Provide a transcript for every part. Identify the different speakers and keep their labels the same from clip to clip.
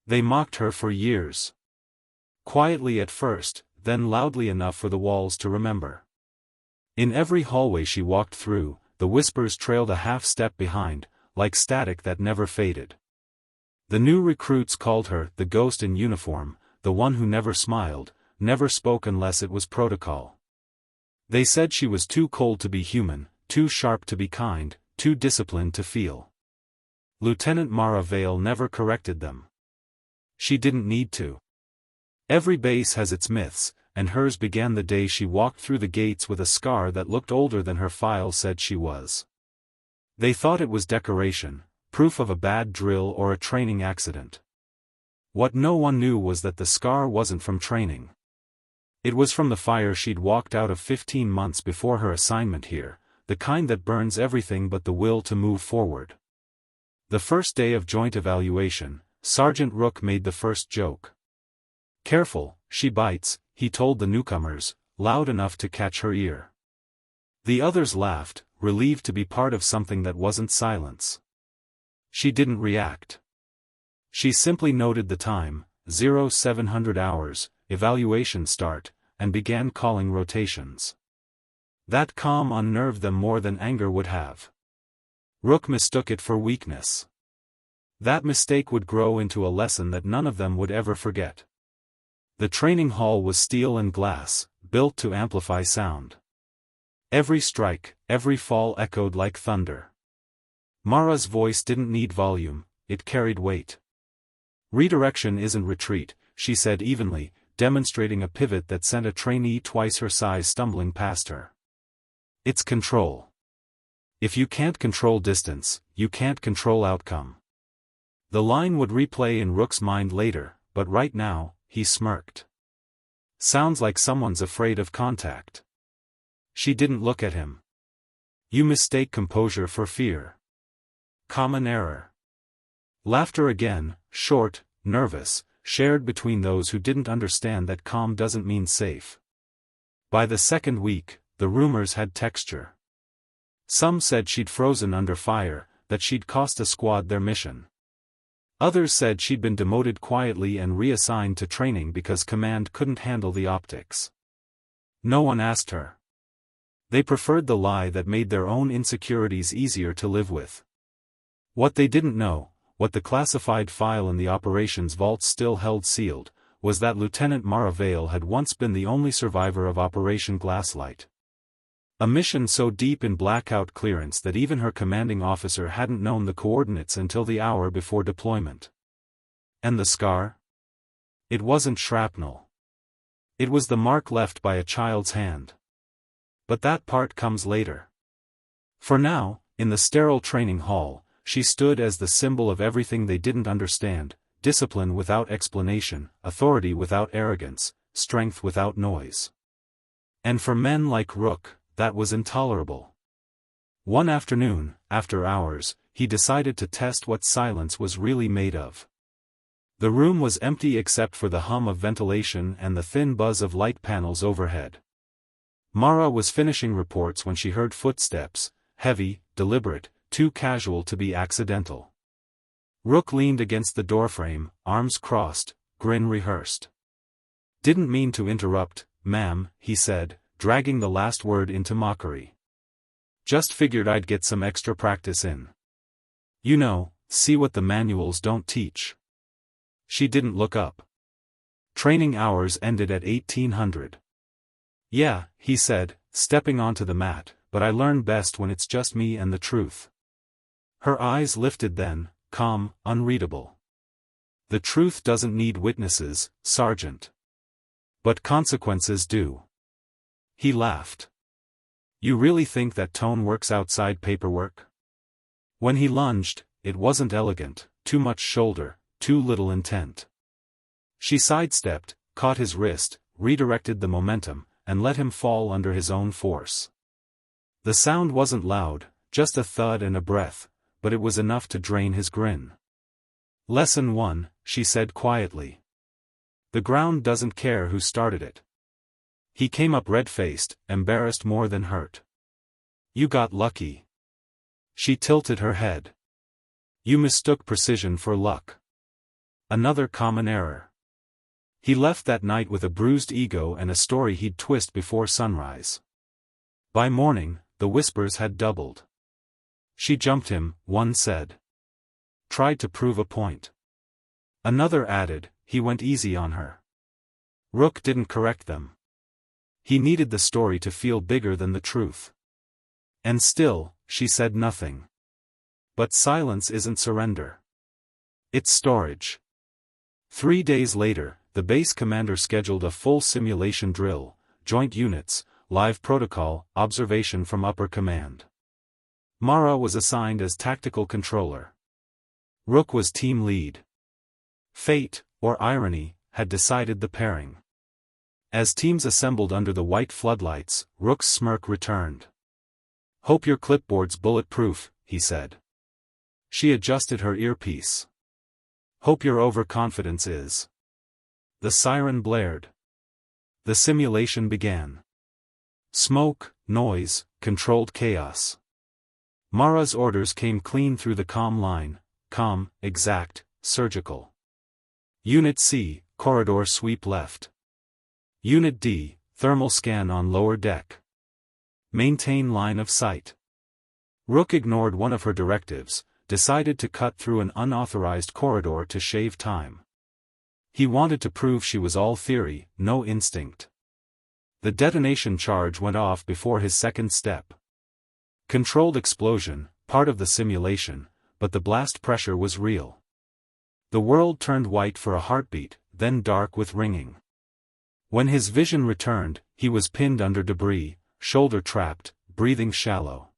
Speaker 1: They mocked her for years. Quietly at first, then loudly enough for the walls to remember. In every hallway she walked through, the whispers trailed a half-step behind, like static that never faded. The new recruits called her the ghost in uniform, the one who never smiled, never spoke unless it was protocol. They said she was too cold to be human, too sharp to be kind, too disciplined to feel. Lieutenant Mara Vale never corrected them. She didn't need to. Every base has its myths, and hers began the day she walked through the gates with a scar that looked older than her file said she was. They thought it was decoration, proof of a bad drill or a training accident. What no one knew was that the scar wasn't from training. It was from the fire she'd walked out of 15 months before her assignment here, the kind that burns everything but the will to move forward. The first day of joint evaluation, Sergeant Rook made the first joke. "Careful, she bites," he told the newcomers, loud enough to catch her ear. The others laughed, relieved to be part of something that wasn't silence. She didn't react. She simply noted the time, 0700 hours, evaluation start, and began calling rotations. That calm unnerved them more than anger would have. Rook mistook it for weakness. That mistake would grow into a lesson that none of them would ever forget. The training hall was steel and glass, built to amplify sound. Every strike, every fall echoed like thunder. Mara's voice didn't need volume, it carried weight. "Redirection isn't retreat," she said evenly, demonstrating a pivot that sent a trainee twice her size stumbling past her. "It's control. If you can't control distance, you can't control outcome." The line would replay in Rook's mind later, but right now, he smirked. "Sounds like someone's afraid of contact." She didn't look at him. "You mistake composure for fear." Common error. Laughter again, short, nervous, shared between those who didn't understand that calm doesn't mean safe. By the second week, the rumors had texture. Some said she'd frozen under fire, that she'd cost a squad their mission. Others said she'd been demoted quietly and reassigned to training because command couldn't handle the optics. No one asked her. They preferred the lie that made their own insecurities easier to live with. What they didn't know, what the classified file in the operations vault still held sealed, was that Lieutenant Mara Vale had once been the only survivor of Operation Glasslight. A mission so deep in blackout clearance that even her commanding officer hadn't known the coordinates until the hour before deployment. And the scar? It wasn't shrapnel. It was the mark left by a child's hand. But that part comes later. For now, in the sterile training hall, she stood as the symbol of everything they didn't understand: discipline without explanation, authority without arrogance, strength without noise. And for men like Rook, that was intolerable. One afternoon, after hours, he decided to test what silence was really made of. The room was empty except for the hum of ventilation and the thin buzz of light panels overhead. Mara was finishing reports when she heard footsteps, heavy, deliberate, too casual to be accidental. Rook leaned against the doorframe, arms crossed, grin rehearsed. "Didn't mean to interrupt, ma'am," he said, dragging the last word into mockery. "Just figured I'd get some extra practice in. You know, see what the manuals don't teach." She didn't look up. Training hours ended at 1800. "Yeah," he said, stepping onto the mat, "but I learn best when it's just me and the truth." Her eyes lifted then, calm, unreadable. "The truth doesn't need witnesses, Sergeant. But consequences do." He laughed. "You really think that tone works outside paperwork?" When he lunged, it wasn't elegant, too much shoulder, too little intent. She sidestepped, caught his wrist, redirected the momentum, and let him fall under his own force. The sound wasn't loud, just a thud and a breath, but it was enough to drain his grin. "Lesson 1, she said quietly. "The ground doesn't care who started it." He came up red-faced, embarrassed more than hurt. "You got lucky." She tilted her head. "You mistook precision for luck." Another common error. He left that night with a bruised ego and a story he'd twist before sunrise. By morning, the whispers had doubled. She jumped him, one said. Tried to prove a point. Another added, he went easy on her. Rook didn't correct them. He needed the story to feel bigger than the truth. And still, she said nothing. But silence isn't surrender. It's storage. 3 days later, the base commander scheduled a full simulation drill, joint units, live protocol, observation from upper command. Mara was assigned as tactical controller. Rook was team lead. Fate, or irony, had decided the pairing. As teams assembled under the white floodlights, Rook's smirk returned. "Hope your clipboard's bulletproof," he said. She adjusted her earpiece. "Hope your overconfidence is." The siren blared. The simulation began. Smoke, noise, controlled chaos. Mara's orders came clean through the comm line, calm, exact, surgical. Unit C, corridor sweep left. Unit D, thermal scan on lower deck. Maintain line of sight. Rook ignored one of her directives, decided to cut through an unauthorized corridor to shave time. He wanted to prove she was all theory, no instinct. The detonation charge went off before his second step. Controlled explosion, part of the simulation, but the blast pressure was real. The world turned white for a heartbeat, then dark with ringing. When his vision returned, he was pinned under debris, shoulder trapped, breathing shallow.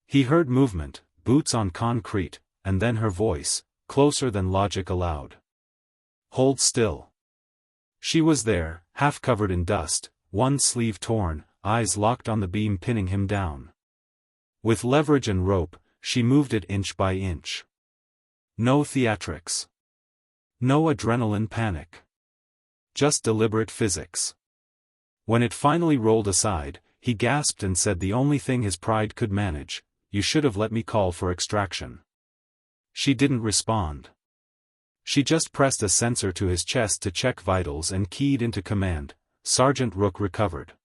Speaker 1: He heard movement, boots on concrete, and then her voice, closer than logic allowed. "Hold still." She was there, half covered in dust, one sleeve torn, eyes locked on the beam pinning him down. With leverage and rope, she moved it inch by inch. No theatrics. No adrenaline panic. Just deliberate physics. When it finally rolled aside, he gasped and said the only thing his pride could manage, "You should have let me call for extraction." She didn't respond. She just pressed a sensor to his chest to check vitals and keyed into command. Sergeant Rook recovered.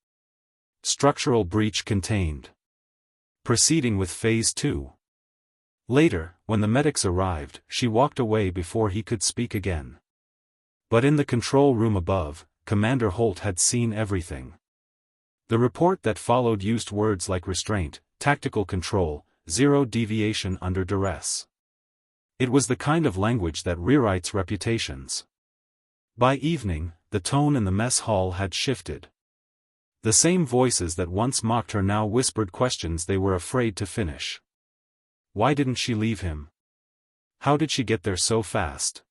Speaker 1: Structural breach contained. Proceeding with Phase 2. Later, when the medics arrived, she walked away before he could speak again. But in the control room above, Commander Holt had seen everything. The report that followed used words like restraint, tactical control, zero deviation under duress. It was the kind of language that rewrites reputations. By evening, the tone in the mess hall had shifted. The same voices that once mocked her now whispered questions they were afraid to finish. Why didn't she leave him? How did she get there so fast?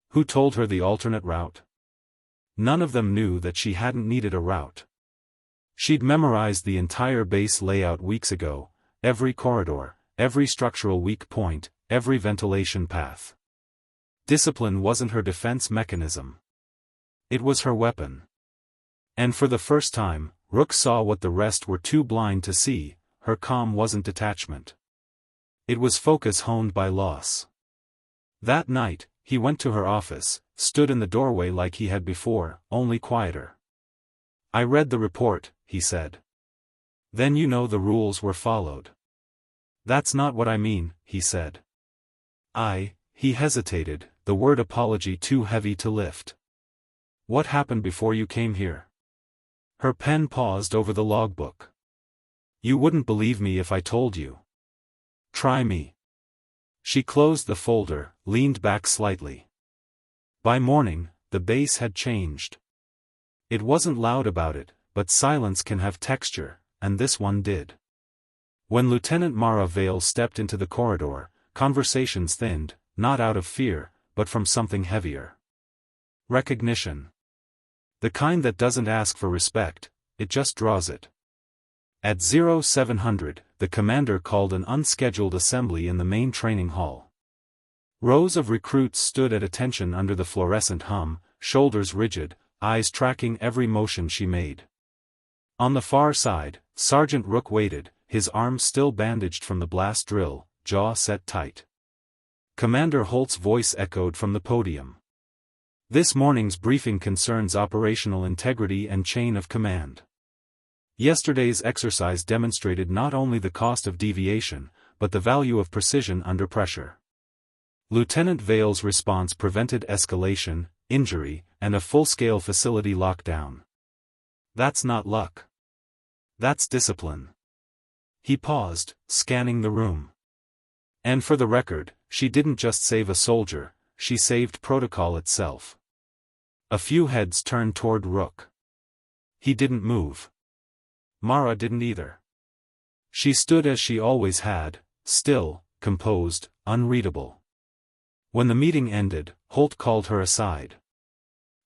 Speaker 1: Who told her the alternate route? None of them knew that she hadn't needed a route. She'd memorized the entire base layout weeks ago, every corridor, every structural weak point, every ventilation path. Discipline wasn't her defense mechanism. It was her weapon. And for the first time, Rook saw what the rest were too blind to see. Her calm wasn't detachment. It was focus honed by loss. That night, he went to her office, stood in the doorway like he had before, only quieter. "I read the report," he said. "Then you know the rules were followed." "That's not what I mean," he said. He hesitated, the word apology too heavy to lift. "What happened before you came here?" Her pen paused over the logbook. "You wouldn't believe me if I told you." "Try me." She closed the folder, leaned back slightly. By morning, the base had changed. It wasn't loud about it, but silence can have texture, and this one did. When Lieutenant Mara Vale stepped into the corridor, conversations thinned, not out of fear, but from something heavier. Recognition. The kind that doesn't ask for respect, it just draws it. At 0700, the commander called an unscheduled assembly in the main training hall. Rows of recruits stood at attention under the fluorescent hum, shoulders rigid, eyes tracking every motion she made. On the far side, Sergeant Rook waited, his arms still bandaged from the blast drill, jaw set tight. Commander Holt's voice echoed from the podium. This morning's briefing concerns operational integrity and chain of command. Yesterday's exercise demonstrated not only the cost of deviation, but the value of precision under pressure. Lieutenant Vale's response prevented escalation, injury, and a full-scale facility lockdown. That's not luck. That's discipline. He paused, scanning the room. And for the record, she didn't just save a soldier, she saved protocol itself. A few heads turned toward Rook. He didn't move. Mara didn't either. She stood as she always had, still, composed, unreadable. When the meeting ended, Holt called her aside.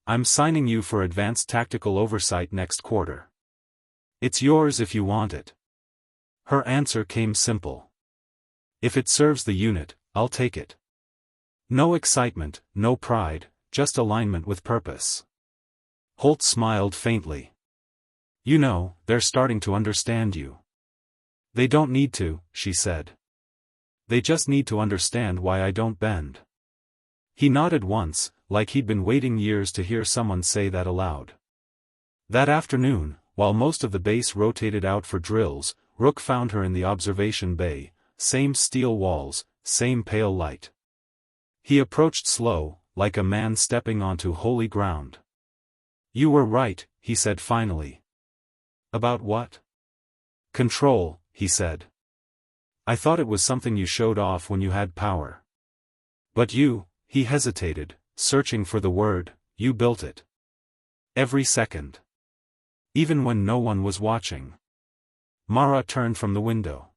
Speaker 1: "I'm signing you for advanced tactical oversight next quarter. It's yours if you want it." Her answer came simple. "If it serves the unit, I'll take it." No excitement, no pride, just alignment with purpose. Holt smiled faintly. "You know, they're starting to understand you." "They don't need to," she said. "They just need to understand why I don't bend." He nodded once, like he'd been waiting years to hear someone say that aloud. That afternoon, while most of the base rotated out for drills, Rook found her in the observation bay, same steel walls, same pale light. He approached slow, like a man stepping onto holy ground. "You were right," he said finally. "About what?" "Control," he said. "I thought it was something you showed off when you had power. But you," he hesitated, searching for the word, "you built it. Every second. Even when no one was watching." Mara turned from the window.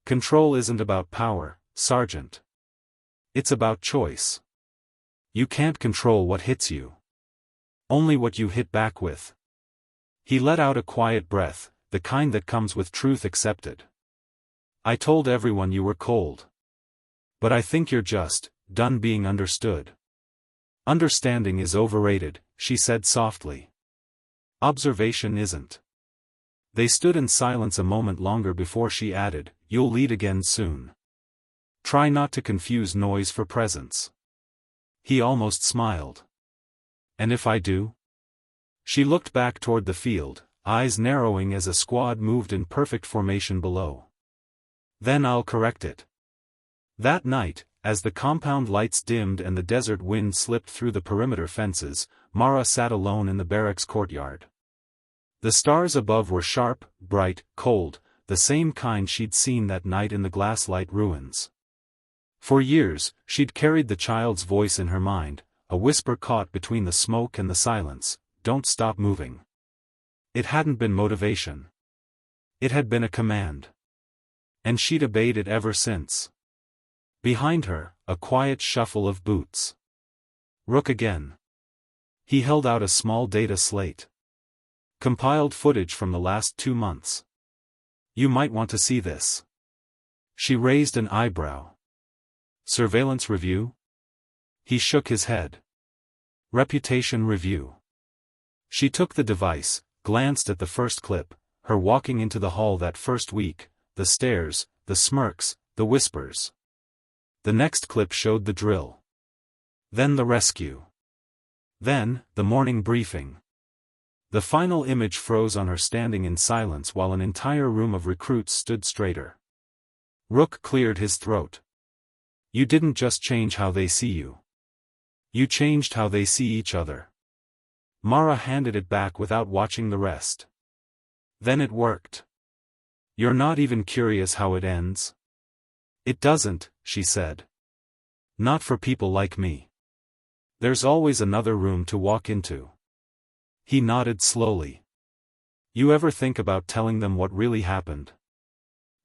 Speaker 1: "Control isn't about power, Sergeant. It's about choice. You can't control what hits you. Only what you hit back with." He let out a quiet breath, the kind that comes with truth accepted. "I told everyone you were cold. But I think you're just done being understood." "Understanding is overrated," she said softly. "Observation isn't." They stood in silence a moment longer before she added, "You'll lead again soon. Try not to confuse noise for presence." He almost smiled. "And if I do?" She looked back toward the field, eyes narrowing as a squad moved in perfect formation below. "Then I'll correct it." That night, as the compound lights dimmed and the desert wind slipped through the perimeter fences, Mara sat alone in the barracks courtyard. The stars above were sharp, bright, cold, the same kind she'd seen that night in the glasslight ruins. For years, she'd carried the child's voice in her mind, a whisper caught between the smoke and the silence, "Don't stop moving." It hadn't been motivation. It had been a command. And she'd obeyed it ever since. Behind her, a quiet shuffle of boots. Rook again. He held out a small data slate. Compiled footage from the last 2 months. "You might want to see this." She raised an eyebrow. "Surveillance review?" He shook his head. "Reputation review." She took the device, glanced at the first clip, her walking into the hall that first week, the stares, the smirks, the whispers. The next clip showed the drill. Then the rescue. Then, the morning briefing. The final image froze on her standing in silence while an entire room of recruits stood straighter. Rook cleared his throat. "You didn't just change how they see you. You changed how they see each other." Mara handed it back without watching the rest. "Then it worked. You're not even curious how it ends?" "It doesn't," she said. "Not for people like me. There's always another room to walk into." He nodded slowly. "You ever think about telling them what really happened?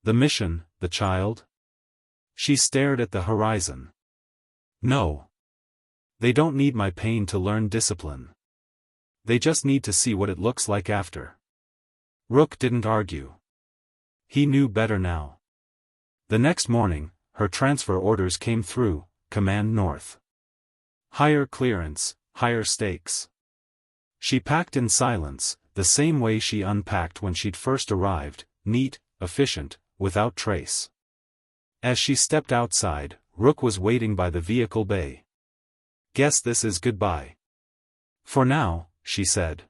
Speaker 1: The mission, the child?" She stared at the horizon. "No. They don't need my pain to learn discipline. They just need to see what it looks like after." Rook didn't argue. He knew better now. The next morning, her transfer orders came through, Command North. Higher clearance, higher stakes. She packed in silence, the same way she unpacked when she'd first arrived, neat, efficient, without trace. As she stepped outside, Rook was waiting by the vehicle bay. "Guess this is goodbye." "For now," she said.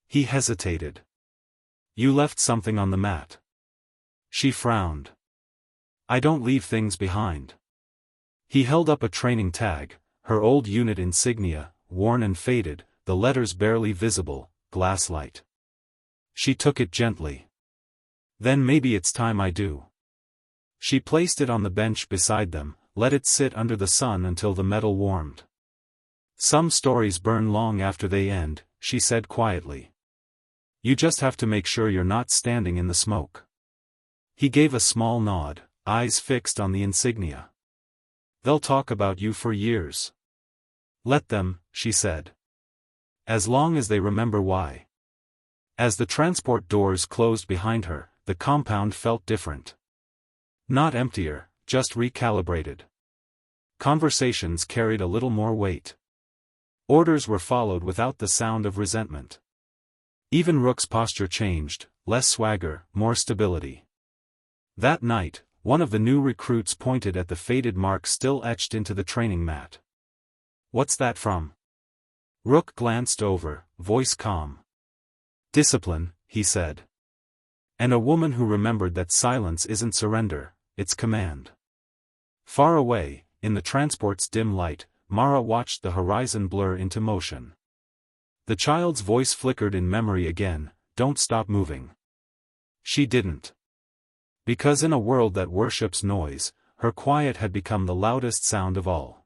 Speaker 1: He hesitated. "You left something on the mat." She frowned. "I don't leave things behind." He held up a training tag, her old unit insignia, worn and faded, the letters barely visible, glass-light. She took it gently. "Then maybe it's time I do." She placed it on the bench beside them, let it sit under the sun until the metal warmed. "Some stories burn long after they end," she said quietly. "You just have to make sure you're not standing in the smoke." He gave a small nod, eyes fixed on the insignia. "They'll talk about you for years." "Let them," she said. "As long as they remember why." As the transport doors closed behind her, the compound felt different. Not emptier, just recalibrated. Conversations carried a little more weight. Orders were followed without the sound of resentment. Even Rook's posture changed, less swagger, more stability. That night, one of the new recruits pointed at the faded mark still etched into the training mat. "What's that from?" Rook glanced over, voice calm. "Discipline," he said. "And a woman who remembered that silence isn't surrender, it's command." Far away, in the transport's dim light, Mara watched the horizon blur into motion. The child's voice flickered in memory again, "Don't stop moving." She didn't. Because in a world that worships noise, her quiet had become the loudest sound of all.